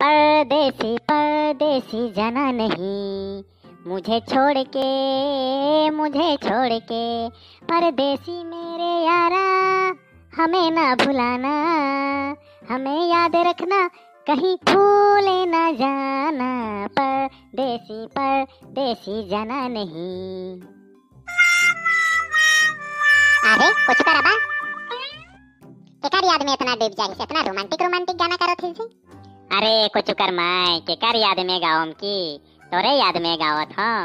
परदेसी परदेसी जाना नहीं, मुझे छोड़ के परदेसी मेरे यारा, हमें ना भुलाना, हमें याद रखना, कहीं भूले ना जाना। परदेसी परदेसी जाना नहीं। अरे कुछ कर अबा केकार याद में इतना डूब जाए, इतना रोमांटिक रोमांटिक गाना करो थी जी। अरे कुछ कर माय केकार याद में गाओम की तोरे याद में गावत हाँ।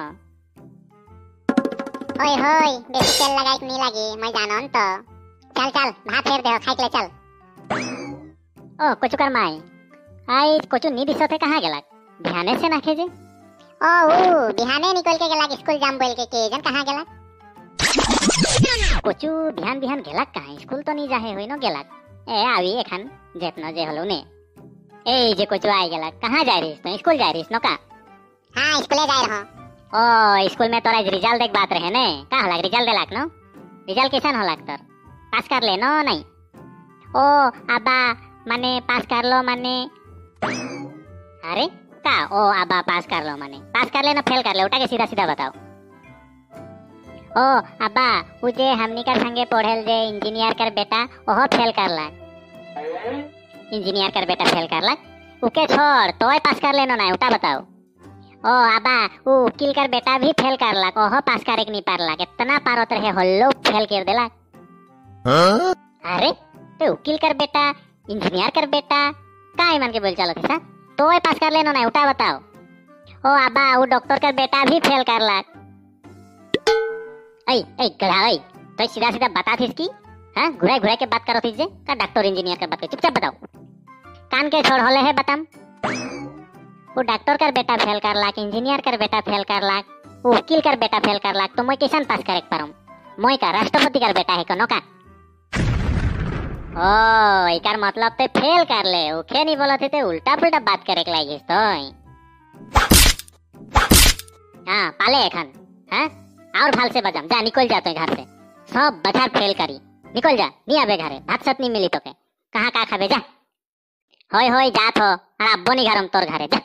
ओए होय बेसी तेल लगाई नहीं लगी मैं जानन तो। चल चल भात फेर दे खाई ले चल। ओ कुछ कर माय आई कुछ नी दिसते कहाँ गेला ध्याने से नाखे जे। ओ बिहाने निकल के गेला स्कूल जाम बोल के जन कहाँ गेला। कुछ बिहान बिहान गेला कहाँ स्कूल तो नहीं जाहे होई न गेला। ए आवी एखन जेतनो जे हलो ने ए जे कुछ आई गेला कहाँ जा रही तो स्कूल जा रही न का। हां स्कूल जा रहा। ओ स्कूल में तोरा रिजल्ट देख बात रहे ने का हला रिजल्ट देलाक न रिजल्ट कैसन हलाक तर पास कर ले न नहीं। ओ अबा माने पास कर लो माने अरे का ओ अबा पास कर लो माने पास कर ले ना फेल कर ले उठा के सीधा सीधा बताओ। ओ अबा उजे हमनी कर संगे पढ़ेल जे इंजीनियर कर बेटा ओहो फेल करला। इंजीनियर कर बेटा फेल करला उके छोड़ तोय पास कर लेनो ना उठा बताओ। ओ अबा उ वकील कर बेटा भी फेल करला ओहो पास करे के नहीं पारला कितना पारत रहे हल्लो फेल कर देला। अरे तो वकील कर बेटा इंजीनियर कर बेटा काहे मन के बोल चलो थे तोय पास कर लेनो ना उठा बताओ। ओ अबा उ डॉक्टर कर बेटा भी फेल करला। ऐ ऐ गधा ऐ तो सीधा सीधा बता थी इसकी हां घुराई घुराई के बात करो थी जे का डॉक्टर इंजीनियर का बात कर चुपचाप बताओ कान के छोड़ होले है बताम। वो डॉक्टर कर बेटा फेल कर लाक इंजीनियर कर बेटा फेल कर लाक वो वकील कर बेटा फेल कर लाक तो मैं कैसे पास करे पारम मैं का राष्ट्रपति कर बेटा है कोनो का। ओ एकर मतलब ते फेल कर ले ओखे नहीं बोलत थे उल्टा पुल्टा बात करे के लागिस तो हां पाले एखन हां और भाल से बजम जा निकल जाते घर से सब बजार फेल करी निकल जा नहीं आबे घरे भात सत नहीं मिली तो के कहां का खाबे जा। होय होय जात हो और अब्बो नहीं घरम तोर घरे जा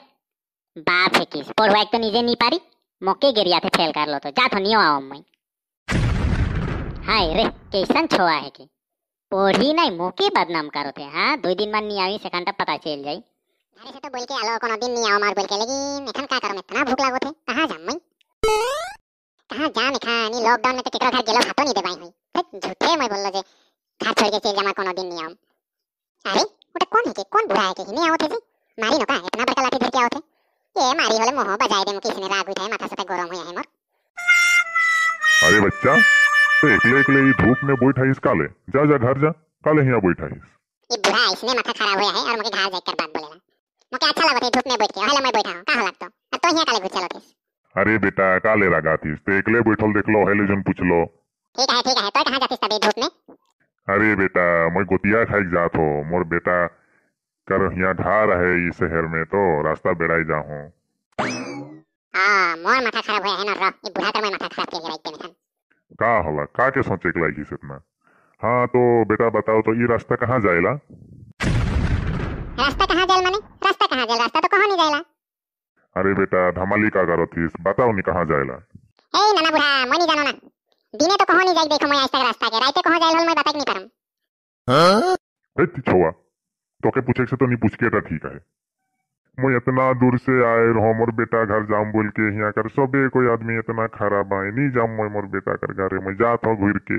बाप है किस पढ़वाई तो निजे नहीं पारी मौके गिरिया थे फेल कर लो तो जात हो नियो आओ मैं। हाय रे कैसन छोआ है कि पढ़ी नहीं मौके बदनाम करो थे हां 2 दिन बाद नहीं आई सेकंड पता चल जाई। घरे से तो बोल के आलो कोनो दिन नहीं आओ मार बोल के लेकिन एखन का करो इतना भूख लागो थे कहां जाम मैं कहां जाम एखन ई लॉकडाउन में तो केकरा घर गेलो हाथो नहीं देबाई हुई झूठे मैं बोललो जे घर छोड़ के चल जा मैं कोनो दिन नहीं आऊं। अरे ओटा कौन है के कौन बुढ़ा है के नहीं आओ थे जी मारी नो का इतना बड़का लाठी धर के आओ थे ये मारी होले मोह बजाए दे मुके इसने राग उठाए माथा से गरम होया है मोर। अरे बच्चा तो एकले एकले ई धूप में बैठा इस काले जा जा घर जा काले हिया बैठा इस ये बुढ़ा इसने माथा खराब होया है और मुके घर जाकर बात बोलेला मुके अच्छा लागत है धूप में बैठ के हले मैं बैठा हूं का लागतो अब तो हिया काले घुस चलो थे। अरे बेटा काले लगातीस तो एकले बैठल देख लो हेले जन पूछ लो। ठीक है तो कहां जातीस तबे धूप में। अरे बेटा मैं गोतिया खाई जात हो मोर बेटा कर हिया घर है इस शहर में तो रास्ता बेड़ाई जा हूं। हां मोर माथा खराब होया है ना रो ये बुढ़ा कर मैं माथा खराब के राइट में का होला का के सोचे के लागी इतना। हां तो बेटा बताओ तो ये रास्ता कहां जाएला। रास्ता कहां जाएल माने रास्ता कहां जाएल रास्ता तो कहां नहीं जाएला। अरे बेटा धमाली का करो थीस बताओ नी कहां जाएला। ए नाना बुढ़ा मैं नहीं जानो ना दिने तो कहां नहीं जाई देखो मैं आज तक रास्ता के राते कहां जाएल होल मैं बता नहीं करम। हां ए छोवा तो के पूछे से तो नहीं पूछ के तो ठीक है मैं इतना दूर से आए रहो मोर बेटा घर जाम बोल के यहाँ कर सबे कोई आदमी इतना खराब आए नहीं जाम मैं मोर बेटा कर घरे मैं जात हो घुर के।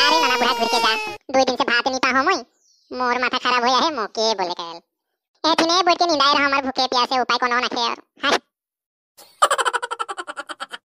अरे नाना बुढ़ा घुर के जा 2 दिन से भात नहीं पा हो मैं मोर माथा खराब होया है मोके बोले कहल ए थिने बैठ के नींदाई रहा हमार भूखे प्यासे उपाय कोनो ना खे यार।